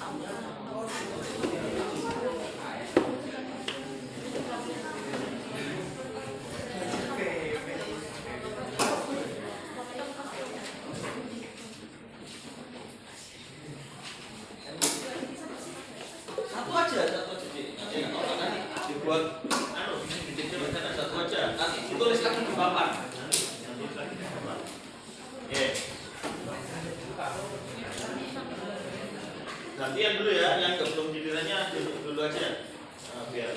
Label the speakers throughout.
Speaker 1: Satu aja. Nanti dibuat satu aja. Nanti ditulis lagi di papan. Gantian dulu ya, yang belum gilirannya dulu aja. Biar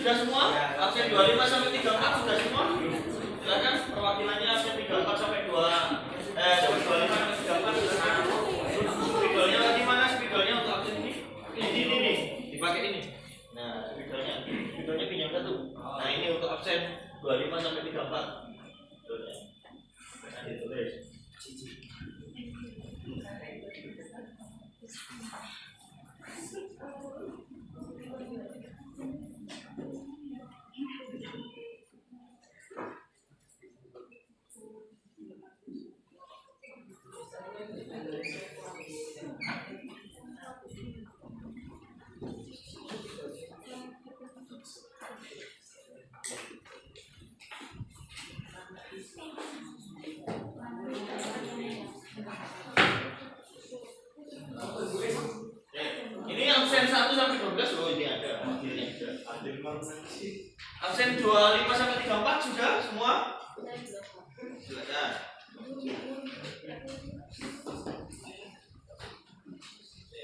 Speaker 1: sudah semua, absen 25 sampai 34 sudah semua. Silakan perwakilannya absen 34 sampai 25 sampai 34 silakan. Spidolnya lagi mana spidolnya untuk absen ini? Ini dipakai ini. Nah, spidolnya pinjam satu. Nah, ini untuk absen 25 sampai 34. Spidolnya. Nah, ditulis. Ini absen 1 sampai 12 loh, ini ada. Absen 25 sampai 34 sudah semua? Silakan.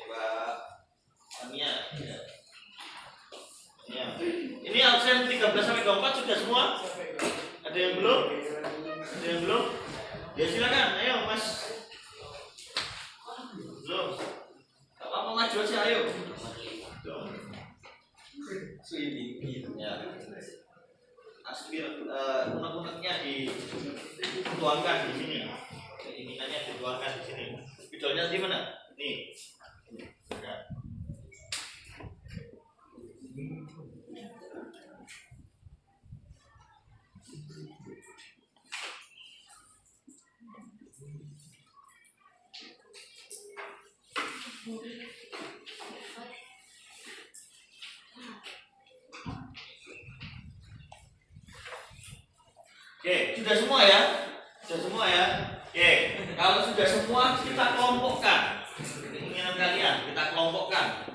Speaker 1: Pak Tania. Ya. Ini absen 13 sampai 24 sudah semua? Ada yang belum? Ada yang belum? Ya silakan, ayo Mas. Belum. Gak apa-apa maju aja, ayo. Ya. Aspir unek-uneknya dituangkan di sini. Keinginannya dituangkan di sini. Spidolnya di mana? Nih. Nah. Oke, sudah semua ya? Sudah semua ya? Oke, kalau sudah semua kita kelompokkan. Keinginan kalian kita kelompokkan.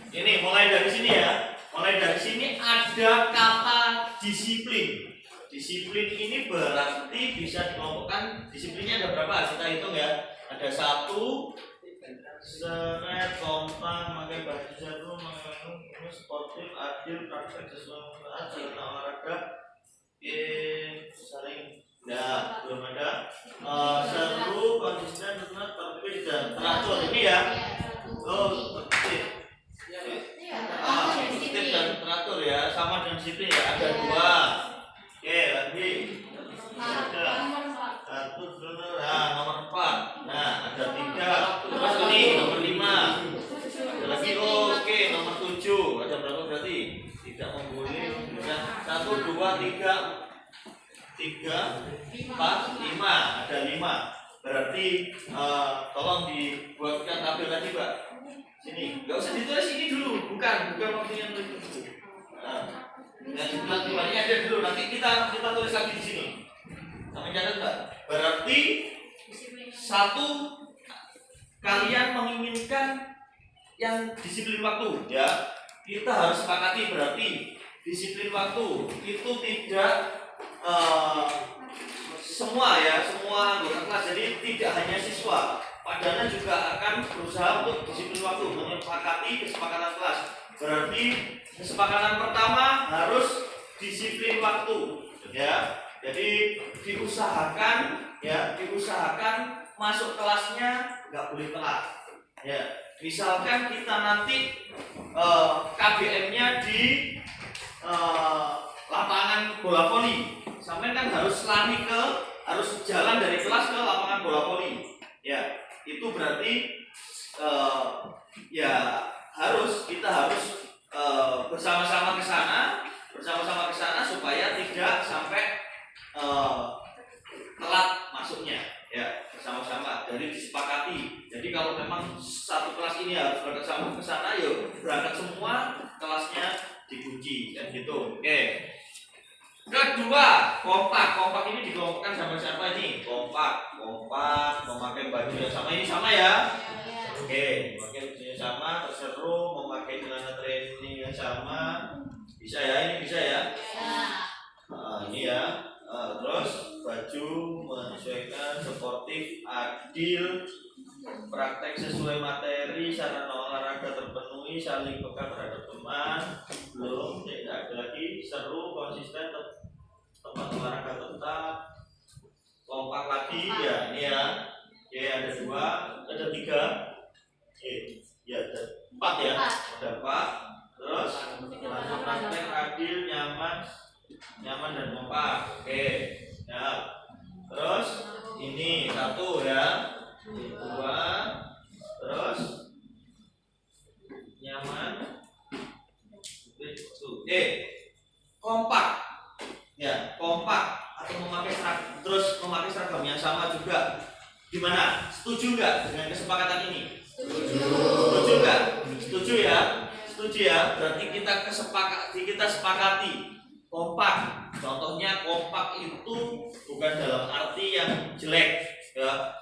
Speaker 1: Ini mulai dari sini ya. Mulai dari sini ada kata disiplin. Disiplin ini berarti bisa dikelompokkan. Disiplinnya ada berapa? Kita hitung ya. Ada 1, seret, kompak, pakai baju jarum, pakai sportif, adil, praktek sesuai jalan olahraga. Saling, ya belum ada. Seru, konsisten, tertib dan teratur ini ya. Oh, tertib. Tertib dan teratur ya, sama dengan disiplin ya. Ada 2. Oke, lagi. Ada 1, nah nomor 4. Nah, ada 3. Terus ini nomor 5. Ada lagi, oke, nomor 7. Ada berapa berarti? Tidak memboleh. 1, 2, 3, 4, 5. Ada 5. Berarti tolong dibuatkan tabel tadi, Pak. Sini. Enggak usah ditulis ini dulu. Bukan waktu yang tulis dulu. Nah, sebelah timbangannya ada dulu. Nanti kita tulis lagi di sini. Sampai catat, Pak. Berarti 1, kalian menginginkan yang disiplin waktu, ya. Kita harus sepakati berarti disiplin waktu itu tidak semua anggota kelas, jadi tidak hanya siswa, padahal juga akan berusaha untuk disiplin waktu, menyepakati kesepakatan kelas. Berarti kesepakatan pertama harus disiplin waktu, ya. Jadi diusahakan masuk kelasnya nggak boleh telat, ya. Misalkan kita nanti KBM-nya di lapangan bola voli. Sampai kan harus harus jalan dari kelas ke lapangan bola voli. Ya, itu berarti kita harus bersama-sama ke sana supaya tidak sampai telat masuknya. Ya, bersama-sama. Jadi disepakati. Jadi kalau memang satu kelas ini harus berangkat sama ke sana, yuk berangkat semua, kelasnya dikunci dan gitu. Oke. Kedua, kompak ini dikelompokkan sama siapa ini? Kompak memakai baju yang sama, ini sama ya? Oke, memakai baju yang sama, terseru, memakai celana training yang sama, bisa ya? Ini bisa ya? Ini ya. Terus baju menyesuaikan, sportif, adil, praktek sesuai materi, sarana olahraga terpenuhi, saling peka terhadap teman, belum, tidak ada lagi, seru, konsisten, tempat olahraga tetap, kompak lagi, ya ini ya, oke ada 2, ada 3, ya ada 4 ya, ada 4, terus praktek adil, nyaman dan kompak, oke, ya, terus ini 1 ya. 2, terus nyaman, kompak, ya kompak atau memakai seragam yang sama juga. Gimana? Setuju nggak dengan kesepakatan ini? Setuju nggak? Setuju ya? Setuju ya? Berarti kita sepakati kompak. Contohnya kompak itu bukan dalam arti yang jelek, ya.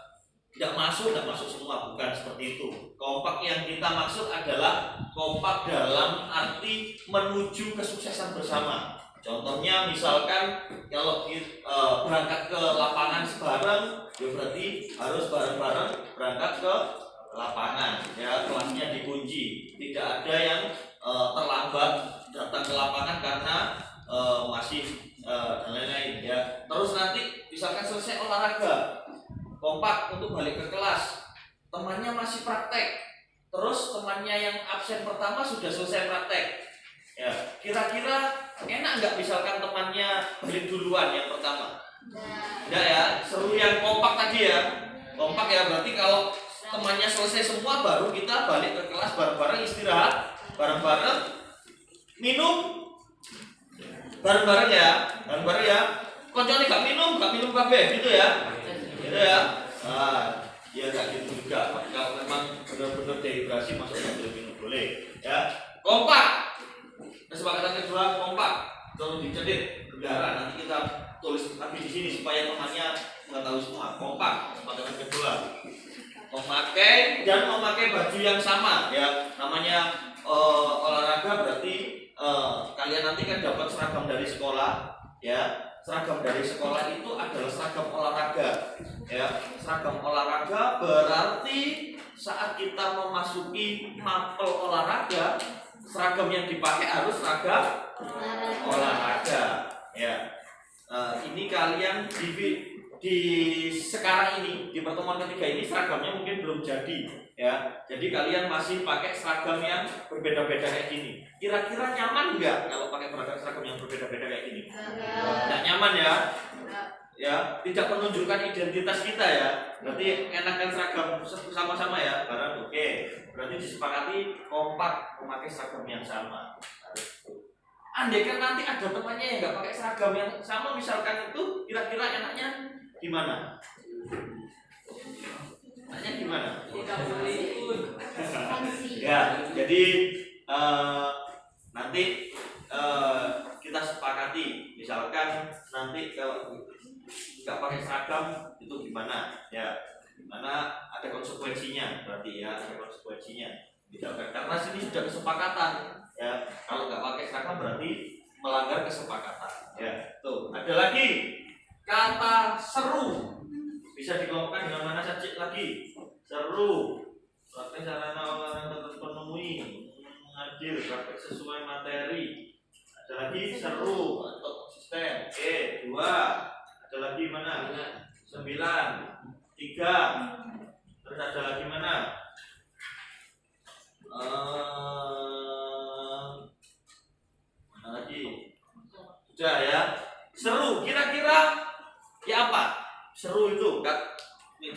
Speaker 1: Tidak masuk semua, bukan seperti itu. Kompak yang kita maksud adalah kompak dalam arti menuju kesuksesan bersama. Contohnya misalkan kalau berangkat ke lapangan sebarang, ya berarti harus bareng-bareng berangkat ke lapangan. Ya, kelasnya dikunci. Tidak ada yang terlambat datang ke lapangan karena masih dan lain-lain. Ya. Terus nanti misalkan selesai olahraga, kompak untuk balik ke kelas, temannya masih praktek, terus temannya yang absen pertama sudah selesai praktek. Ya, kira-kira enak nggak misalkan temannya balik duluan yang pertama? Enggak ya, seru yang kompak tadi ya. Kompak ya berarti kalau temannya selesai semua baru kita balik ke kelas bareng-bareng, istirahat bareng-bareng, minum bareng-bareng ya, Koncone gak minum kabeh gitu ya. Gitu ya. Ya gak gitu juga. Kalau memang benar-benar dehidrasi masuk mobil minum boleh. Ya. Kompak. Kesepakatan kedua kompak. Tolong dicatat bendera, nanti kita tulis lagi di sini supaya temannya mengetahui semua. Kompak. Kesepakatan kedua. Memakai baju yang sama ya. Namanya olahraga berarti kalian nanti kan dapat seragam dari sekolah ya. Seragam dari sekolah itu adalah seragam olahraga ya. Seragam olahraga berarti saat kita memasuki mapel olahraga, seragam yang dipakai harus seragam olahraga ya. Ini kalian di sekarang ini, di pertemuan ketiga ini seragamnya mungkin belum jadi ya. Jadi kalian masih pakai seragam yang berbeda-beda kayak gini. Kira-kira nyaman nggak kalau pakai seragam yang berbeda-beda kayak gini? Nggak nyaman ya? Ya, tidak menunjukkan identitas kita ya. Berarti enakan seragam sama-sama ya. Barang oke. Berarti disepakati kompak memakai seragam yang sama. Andai kan nanti ada temannya yang nggak pakai seragam yang sama, misalkan itu, kira-kira enaknya gimana? Enaknya gimana? Ya, jadi nanti kita sepakati, misalkan nanti kalau nggak pakai seragam itu gimana? Ya, gimana ada konsekuensinya, berarti ya ada konsekuensinya. Tidak, karena sini sudah kesepakatan. Ya, kalau nggak pakai seragam berarti melanggar kesepakatan. Ya, tuh ada lagi kata seru, bisa dikelompokkan dengan mana saja lagi. Seru, praktek sarana olahraga terpenuhi, mengadil, praktek sesuai materi. Ada lagi seru atau konsisten. Oke, 2. Ada lagi mana? 9, 3. Terus ada lagi mana? Mana lagi? Sudah ya.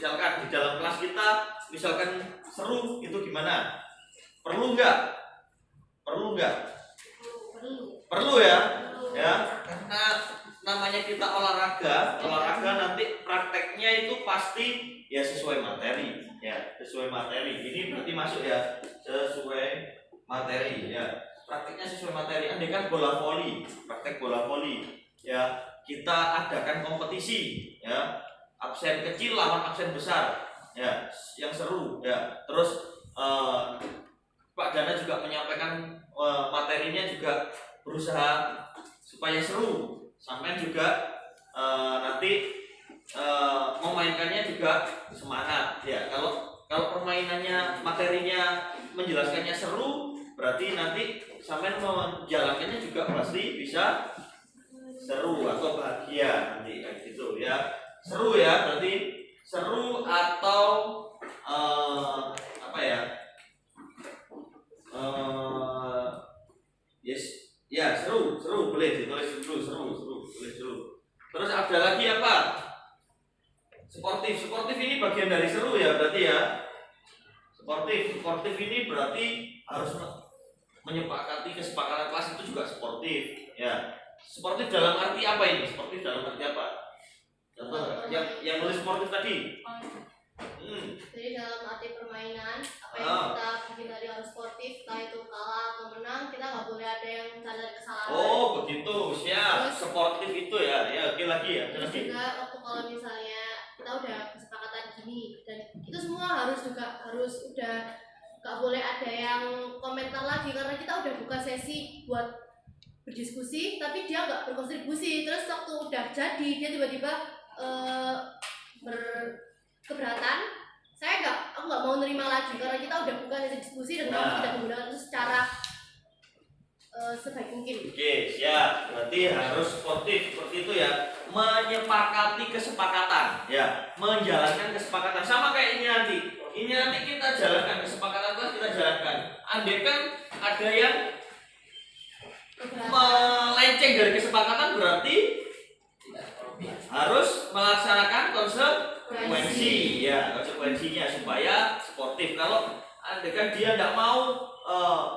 Speaker 1: Misalkan di dalam kelas kita, misalkan seru, itu gimana? Perlu nggak? Perlu nggak? Perlu ya? Ya, karena namanya kita olahraga nanti prakteknya itu pasti ya sesuai materi, ya sesuai materi. Ini berarti masuk ya sesuai materi, ya prakteknya sesuai materi. Andai kan bola voli, praktek bola voli, ya kita adakan kompetisi, ya absen kecil lawan absen besar, ya yang seru, ya terus Pak Dana juga menyampaikan materinya juga berusaha supaya seru. Sampai juga nanti memainkannya juga semangat, ya kalau permainannya materinya menjelaskannya seru, berarti nanti sampai menjalankannya juga pasti bisa seru atau bahagia nanti kayak gitu ya. Seru ya, berarti seru atau apa ya, yes ya, seru boleh ditulis dulu, seru boleh seru. Terus ada lagi apa? Sportif ini bagian dari seru ya, berarti ya. Sportif ini berarti harus menyepakati kesepakatan kelas, itu juga sportif ya. Sportif dalam arti apa ini? Sportif dalam arti apa? Contoh yang nulis sportif tadi.
Speaker 2: Jadi dalam arti permainan, apa yang kita bikin tadi harus sportif, entah itu kalah atau menang, kita nggak boleh ada yang mencari kesalahan.
Speaker 1: Oh begitu, siap. Terus, sportif itu ya, oke lagi ya.
Speaker 2: Terus juga waktu kalau misalnya kita udah kesepakatan gini, dan itu semua harus udah nggak boleh ada yang komentar lagi, karena kita udah buka sesi buat berdiskusi, tapi dia nggak berkontribusi. Terus waktu udah jadi dia tiba-tiba berkeberatan, aku nggak mau nerima lagi, karena kita udah buka sesi diskusi dan kamu tidak menggunakan itu secara sebaik mungkin.
Speaker 1: Oke, siap. Berarti harus sportif seperti itu ya, menyepakati kesepakatan, ya, menjalankan kesepakatan. Sama kayak ini nanti kita jalankan kesepakatan, kita jalankan. Andai kan ada yang melenceng dari kesepakatan, berarti harus melaksanakan konsekuensi, ya konsekuensinya supaya sportif. Kalau andai kan dia tidak mau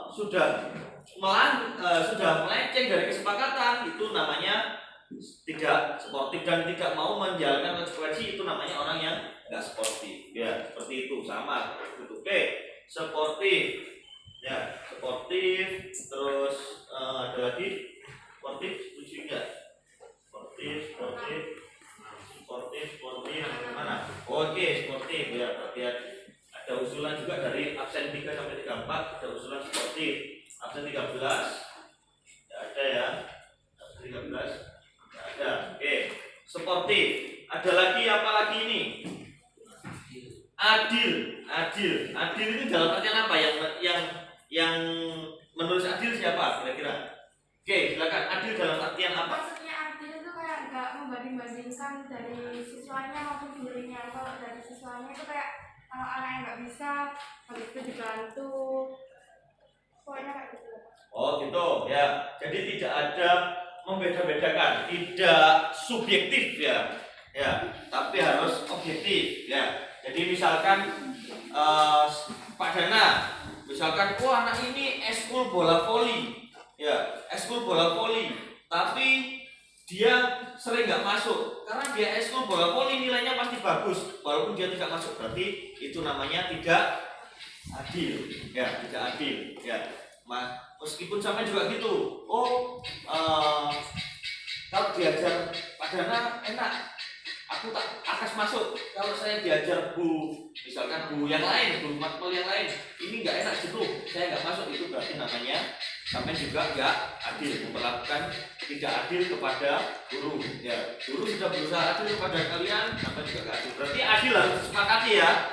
Speaker 1: sudah melenceng dari kesepakatan, itu namanya tidak sportif, dan tidak mau menjalankan konsekuensi, itu namanya orang yang nggak sportif, ya seperti itu. Sama oke, sportif ya, sportif. Terus ada lagi sportif, setuju nggak? Sportif mana? Oke, sportif ya, berarti ada usulan juga dari absen 3 sampai 34, ada usulan sportif. Absen 13 tidak ada ya, absen 13 tidak ada. Oke, sportif. Ada lagi apa lagi ini? Adil itu dalam artian apa? Yang menulis adil siapa kira-kira? Oke, silakan. Adil dalam artian apa?
Speaker 3: Maksudnya adil itu kayak nggak membanding-bandingkan dari siswanya maupun gurunya. Kalau dari siswanya itu kayak kalau anak yang nggak bisa, habis itu dibantu. Pokoknya kayak gitu.
Speaker 1: Oh gitu ya. Jadi tidak ada membeda-bedakan, tidak subjektif ya, tapi harus objektif ya. Jadi misalkan Pak Dana, misalkan anak ini eskul bola voli, ya eskul bola voli, tapi dia sering nggak masuk karena dia eskul bola voli nilainya pasti bagus, walaupun dia tidak masuk, berarti itu namanya tidak adil, ya tidak adil, ya. Meskipun sampai juga gitu, kalau diajar Pak Dana enak, aku tak akas masuk. Kalau saya diajar misalkan bu yang lain, bu matematika yang lain, ini nggak enak gitu, saya nggak masuk, itu berarti namanya sampai juga nggak adil, memperlakukan tidak adil kepada guru. Ya, guru sudah berusaha adil kepada kalian, sampai juga nggak adil. Berarti adil harus disepakati ya,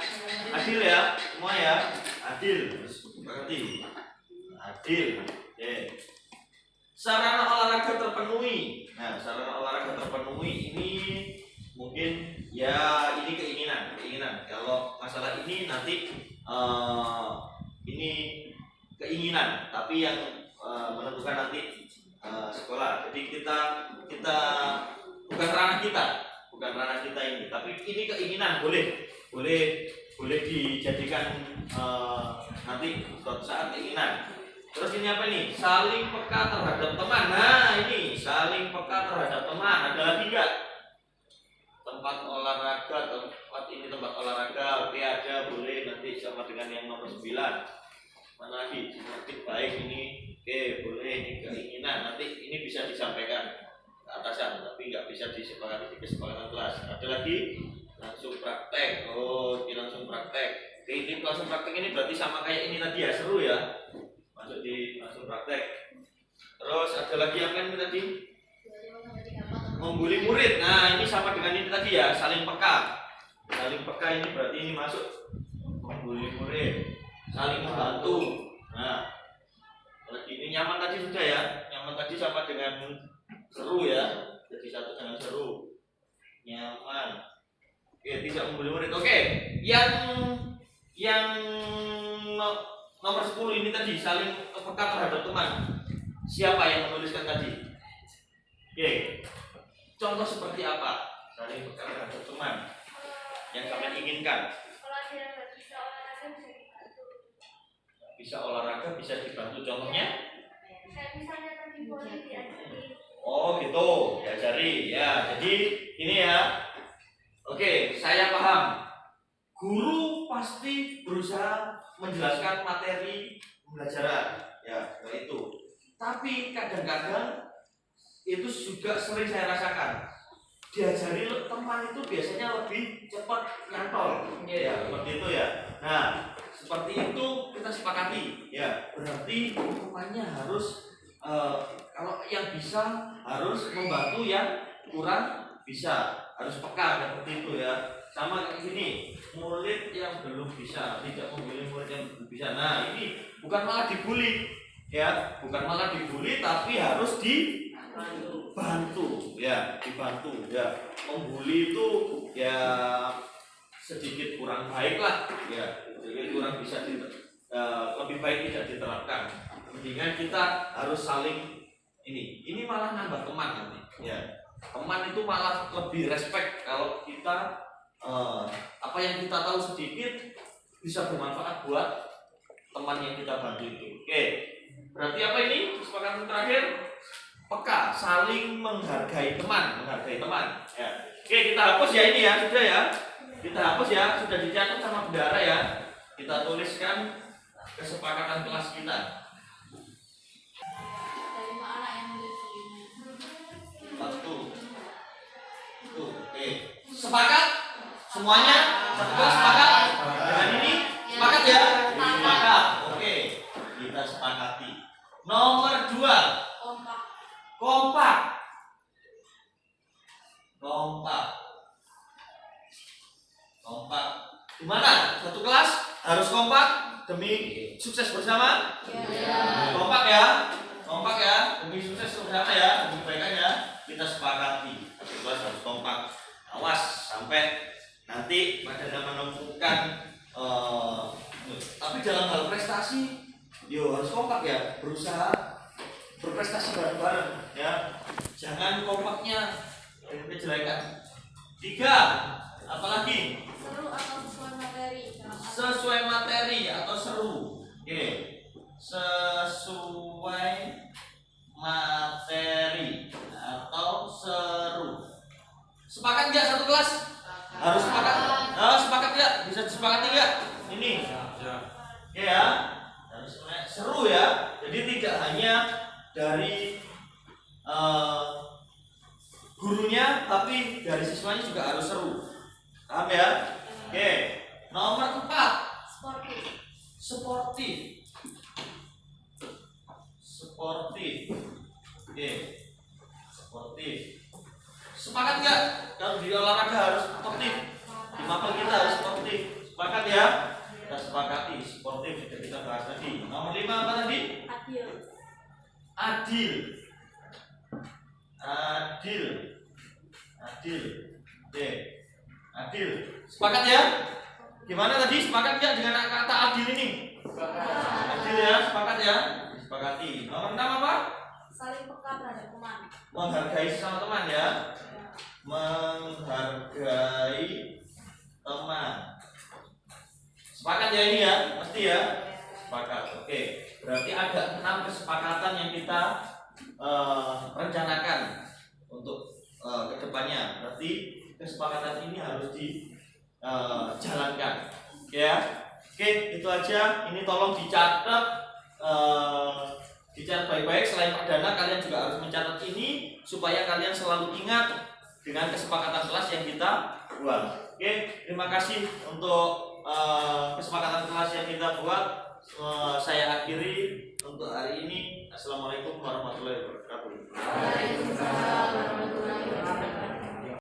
Speaker 1: adil ya, semua ya, adil, disepakati, adil. Okay. Sarana olahraga terpenuhi. Nah, sarana olahraga terpenuhi ini mungkin ya ini keinginan. Kalau masalah ini nanti ini keinginan, tapi yang menentukan nanti sekolah. Jadi kita bukan ranah kita ini, tapi ini keinginan boleh. boleh dijadikan nanti suatu saat keinginan. Terus ini apa nih? Saling peka terhadap teman. Nah ini saling peka terhadap teman. Ada lagi nggak? Tempat olahraga, tempat olahraga. Oke ada, boleh nanti sama dengan yang nomor 9. Mana lagi? Semakin baik ini. Oke boleh, ini keinginan. Nanti ini bisa disampaikan ke atasan, tapi nggak bisa disepakati di kesepakatan kelas. Ada lagi? Langsung praktek. Oh ini langsung praktek. Oke, ini langsung praktek ini berarti sama kayak ini tadi ya, seru ya. Masuk di langsung praktek. Terus ada lagi yang lain tadi? Membuli murid. Nah ini sama dengan ini tadi ya, saling peka. Saling peka ini berarti ini masuk membuli murid, saling membantu. Nah lagi ini nyaman tadi sudah ya, nyaman tadi sama dengan seru ya, jadi satu dengan seru, nyaman. Oke, tidak membuli murid. Oke, yang nomor 10 ini tadi saling peka terhadap teman. Siapa yang menuliskan tadi? Oke, contoh seperti apa saling peka terhadap teman yang kalian inginkan?
Speaker 3: Kalau dia nggak bisa olahraga bisa dibantu.
Speaker 1: Bisa olahraga, bisa dibantu. Contohnya?
Speaker 3: Kayak misalnya tadi boleh diajari.
Speaker 1: Oh gitu, diajari ya. Jadi ini ya. Oke, saya paham. Guru pasti berusaha menjelaskan materi pembelajaran, ya itu. Tapi kadang-kadang itu juga sering saya rasakan. Diajari teman itu biasanya lebih cepat nyantol, ya seperti itu ya. Nah, seperti itu kita sepakati, ya. Berarti temannya harus kalau yang bisa harus membantu yang kurang bisa, harus peka seperti itu ya. Sama kayak gini, murid yang belum bisa tidak membuli murid yang belum bisa. Nah ini bukan malah dibully, ya, bukan malah dibully, tapi harus dibantu, ya, dibantu, ya. Membuli itu ya sedikit kurang baik lah, ya, sedikit kurang bisa lebih baik tidak diterapkan. Mendingan kita harus saling ini malah nambah teman nanti, ya. Teman itu malah lebih respect kalau kita apa yang kita tahu sedikit bisa bermanfaat buat teman yang kita bantu itu. Oke, berarti apa ini kesepakatan terakhir? Peka, saling menghargai teman. Ya. Oke, kita hapus ya ini ya, sudah ya. Kita hapus ya, sudah dicatat sama bendara ya. Kita tuliskan kesepakatan kelas kita. Satu. Oke, sepakat? Semuanya satu kelas sepakat dengan ini? Sepakat ya? Sepakat. Oke, kita sepakati. Nomor 2, kompak. Gimana? Satu kelas harus kompak demi sukses bersama. Kompak ya, demi sukses bersama ya, demi kebaikannya kita sepakati. Satu kelas harus kompak. Awas sampai nanti pada menemukan tapi dalam hal prestasi harus kompak ya, berusaha berprestasi bareng-bareng ya, jangan kompaknya kejelekan. 3, apalagi sesuai materi atau seru. Oke, sesuai materi atau seru. Sepakat nggak satu kelas? Harus sepakat. Sepakat nggak? Bisa disepakati nggak? Ini. Ya. Harus seru ya. Jadi tidak hanya dari gurunya, tapi dari siswanya juga harus seru. Paham ya? Oke. Nomor 4. Sportif. Oke. Sportif. Sepakat nggak? Kalau di olahraga harus sportif. Di mapel kita harus sportif. Sepakat ya? Kita sepakati sportif sudah kita bahas tadi. Nomor 5 apa tadi? Adil. Oke. Adil. Sepakat ya? Gimana tadi? Sepakat nggak dengan kata adil ini? Adil ya, sepakat ya? Disepakati. Nomor 6 apa?
Speaker 3: Saling peka terhadap teman.
Speaker 1: Menghargai sesama teman ya. Menghargai teman. Sepakat ya ini ya, pasti ya. Sepakat. Oke. Berarti ada 6 kesepakatan yang kita rencanakan untuk kedepannya. Berarti kesepakatan ini harus dijalankan, ya. Oke, itu aja. Ini tolong dicatat, dicatat baik-baik. Selain perdana, kalian juga harus mencatat ini supaya kalian selalu ingat dengan kesepakatan kelas yang kita buat. Oke, terima kasih untuk kesepakatan kelas yang kita buat. Saya akhiri untuk hari ini. Assalamualaikum warahmatullahi wabarakatuh.
Speaker 2: Waalaikumsalam warahmatullahi wabarakatuh.